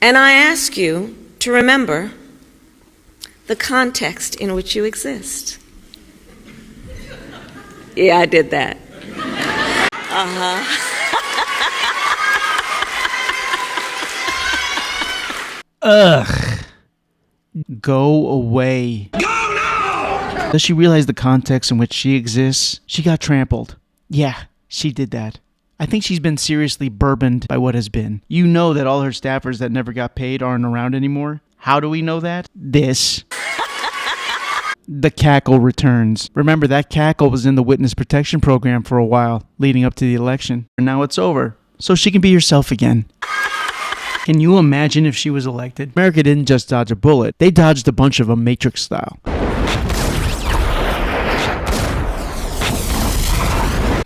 And I ask you to remember the context in which you exist. Yeah, I did that. Ugh. Go away. Go now! Does she realize the context in which she exists? She got trampled. Yeah, she did that. I think she's been seriously bourboned by what has been. You know that all her staffers that never got paid aren't around anymore. How do we know that? This. The cackle returns. Remember, that cackle was in the witness protection program for a while, leading up to the election. And now it's over, so she can be herself again. Can you imagine if she was elected? America didn't just dodge a bullet. They dodged a bunch of them Matrix style.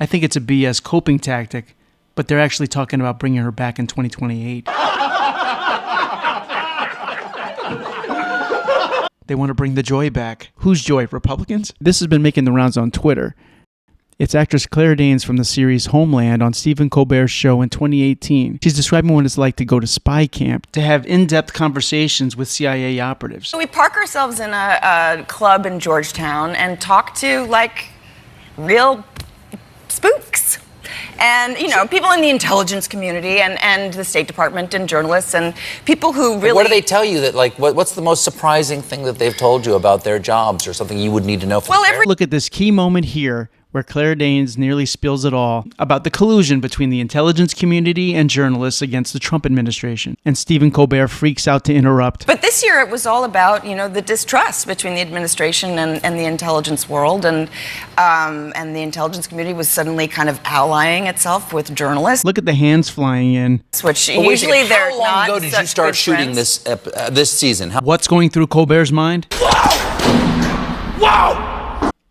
I think it's a BS coping tactic, but they're actually talking about bringing her back in 2028. They want to bring the joy back. Whose joy? Republicans? This has been making the rounds on Twitter. It's actress Claire Danes from the series Homeland on Stephen Colbert's show in 2018. She's describing what it's like to go to spy camp, to have in-depth conversations with CIA operatives. So we park ourselves in a club in Georgetown and talk to, like, real spooks. And, you know, people in the intelligence community and the State Department and journalists and people who really... What do they tell you that, like, what's the most surprising thing that they've told you about their jobs or something you would need to know from there? Look at this key moment here where Claire Danes nearly spills it all about the collusion between the intelligence community and journalists against the Trump administration. And Stephen Colbert freaks out to interrupt. But this year it was all about, you know, the distrust between the administration and the intelligence world. And the intelligence community was suddenly kind of allying itself with journalists. Look at the hands flying in. Which usually they're not. How long ago did you start shooting this season? What's going through Colbert's mind? Whoa! Whoa!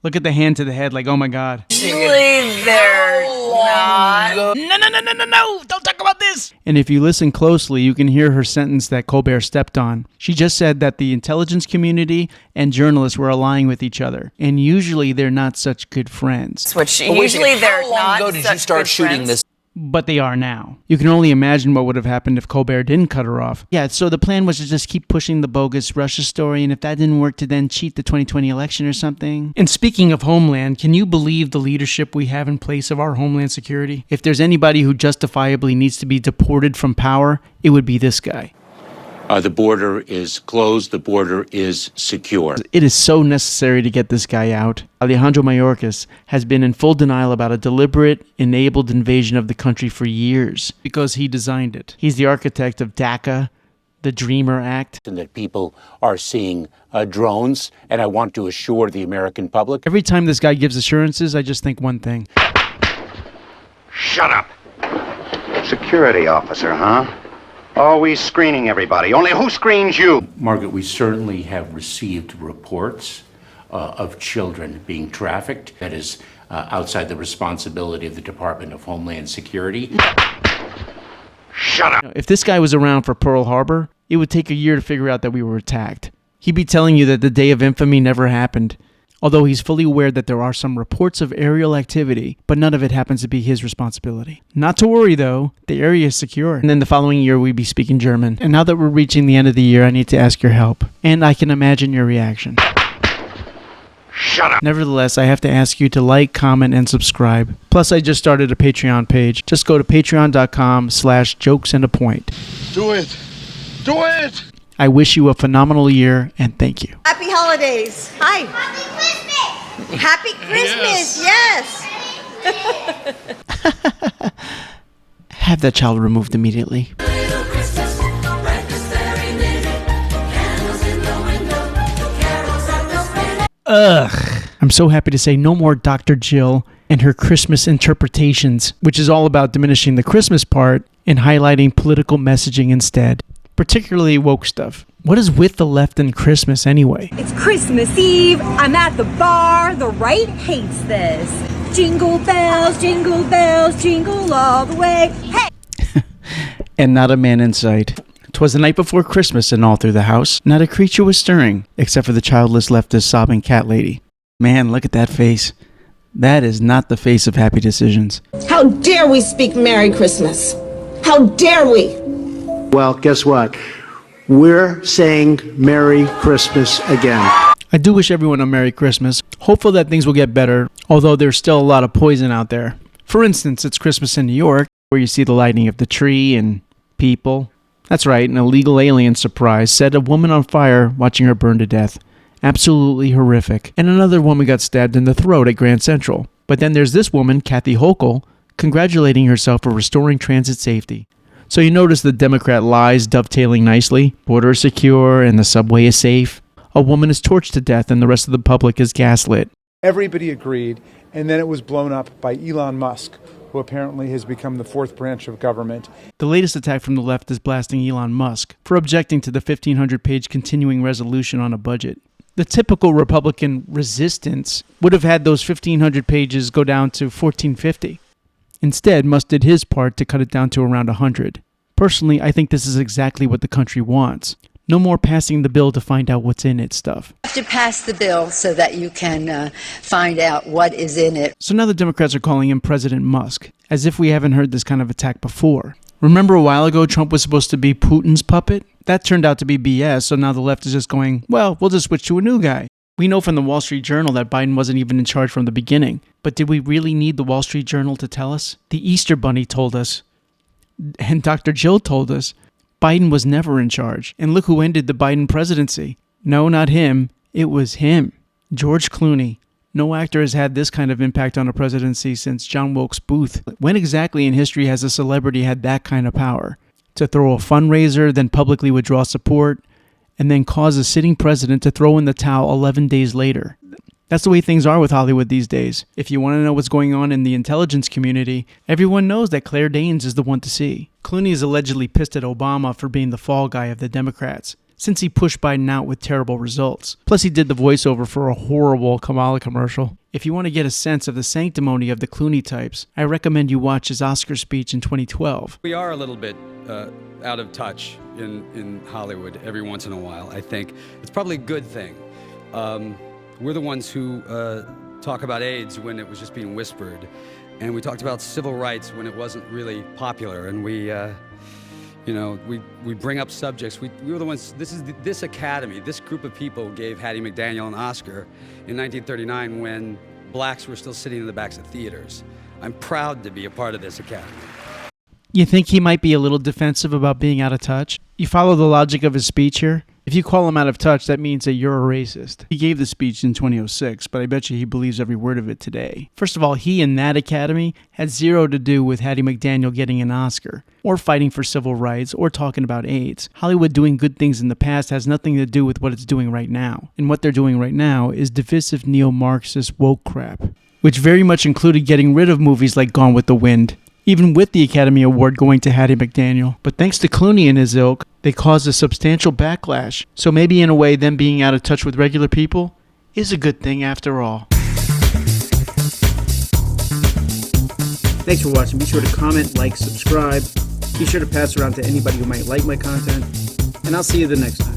Look at the hand to the head like, oh my God. Usually they're not. No, don't talk about this. And if you listen closely, you can hear her sentence that Colbert stepped on. She just said that the intelligence community and journalists were allying with each other. And usually they're not such good friends. Which usually they're not. How long ago did you start shooting this? But they are now. You can only imagine what would have happened if Colbert didn't cut her off. Yeah, so the plan was to just keep pushing the bogus Russia story, and if that didn't work, to then cheat the 2020 election or something. And speaking of Homeland, can you believe the leadership we have in place of our Homeland Security? If there's anybody who justifiably needs to be deported from power, it would be this guy. The border is closed. The border is secure. It is so necessary to get this guy out. Alejandro Mayorkas has been in full denial about a deliberate, enabled invasion of the country for years because he designed it. He's the architect of DACA, the Dreamer Act. And that people are seeing drones, and I want to assure the American public. Every time this guy gives assurances, I just think one thing. Shut up. Security officer, huh? Always screening everybody. Only who screens you? Margaret, we certainly have received reports of children being trafficked. That is outside the responsibility of the Department of Homeland Security. Shut up. If this guy was around for Pearl Harbor, it would take a year to figure out that we were attacked. He'd be telling you that the day of infamy never happened. Although he's fully aware that there are some reports of aerial activity, but none of it happens to be his responsibility. Not to worry though, the area is secure. And then the following year we'd be speaking German. And now that we're reaching the end of the year, I need to ask your help. And I can imagine your reaction. Shut up. Nevertheless, I have to ask you to like, comment, and subscribe. Plus, I just started a Patreon page. Just go to patreon.com/jokesandApoint. Do it. Do it. I wish you a phenomenal year, and thank you. Happy holidays. Hi. Happy Christmas. Happy Christmas. Yes. Have that child removed immediately. Ugh. I'm so happy to say no more Dr. Jill and her Christmas interpretations, which is all about diminishing the Christmas part and highlighting political messaging instead. Particularly woke stuff. What is with the left and Christmas anyway? It's Christmas Eve. I'm at the bar. The right hates this. Jingle bells, jingle all the way. Hey! And not a man in sight. 'Twas the night before Christmas, and all through the house, not a creature was stirring, except for the childless leftist sobbing cat lady. Man, look at that face. That is not the face of happy decisions. How dare we speak Merry Christmas? How dare we? Well, guess what? We're saying Merry Christmas again. I do wish everyone a Merry Christmas. Hopeful that things will get better, although there's still a lot of poison out there. For instance, it's Christmas in New York, where you see the lighting of the tree and people. That's right, an illegal alien surprise set a woman on fire watching her burn to death. Absolutely horrific. And another woman got stabbed in the throat at Grand Central. But then there's this woman, Kathy Hochul, congratulating herself for restoring transit safety. So you notice the Democrat lies dovetailing nicely. Border is secure and the subway is safe. A woman is torched to death and the rest of the public is gaslit. Everybody agreed, and then it was blown up by Elon Musk, who apparently has become the fourth branch of government. The latest attack from the left is blasting Elon Musk for objecting to the 1,500-page continuing resolution on a budget. The typical Republican resistance would have had those 1,500 pages go down to 1,450. Instead, Musk did his part to cut it down to around 100. Personally, I think this is exactly what the country wants. No more passing the bill to find out what's in it stuff. You have to pass the bill so that you can find out what is in it. So now the Democrats are calling him President Musk, as if we haven't heard this kind of attack before. Remember a while ago Trump was supposed to be Putin's puppet? That turned out to be BS, so now the left is just going, well, we'll just switch to a new guy. We know from the Wall Street Journal that Biden wasn't even in charge from the beginning. But did we really need the Wall Street Journal to tell us? The Easter Bunny told us. And Dr. Jill told us. Biden was never in charge. And look who ended the Biden presidency. No, not him. It was him. George Clooney. No actor has had this kind of impact on a presidency since John Wilkes Booth. When exactly in history has a celebrity had that kind of power? To throw a fundraiser, then publicly withdraw support, and then cause a sitting president to throw in the towel 11 days later. That's the way things are with Hollywood these days. If you want to know what's going on in the intelligence community, everyone knows that Claire Danes is the one to see. Clooney is allegedly pissed at Obama for being the fall guy of the Democrats, since he pushed Biden out with terrible results. Plus, he did the voiceover for a horrible Kamala commercial. If you want to get a sense of the sanctimony of the Clooney types, I recommend you watch his Oscar speech in 2012. We are a little bit out of touch in Hollywood every once in a while, I think. It's probably a good thing. We're the ones who talk about AIDS when it was just being whispered. And we talked about civil rights when it wasn't really popular. And we bring up subjects. We were the ones, this academy, this group of people gave Hattie McDaniel an Oscar in 1939 when blacks were still sitting in the backs of theaters. I'm proud to be a part of this academy. You think he might be a little defensive about being out of touch? You follow the logic of his speech here? If you call him out of touch, that means that you're a racist. He gave the speech in 2006, but I bet you he believes every word of it today. First of all, he and that academy had zero to do with Hattie McDaniel getting an Oscar, or fighting for civil rights, or talking about AIDS. Hollywood doing good things in the past has nothing to do with what it's doing right now. And what they're doing right now is divisive neo-Marxist woke crap, which very much included getting rid of movies like Gone with the Wind, even with the Academy Award going to Hattie McDaniel. But thanks to Clooney and his ilk, they caused a substantial backlash. So maybe in a way, them being out of touch with regular people is a good thing after all. Thanks for watching. Be sure to comment, like, subscribe. Be sure to pass around to anybody who might like my content. And I'll see you the next time.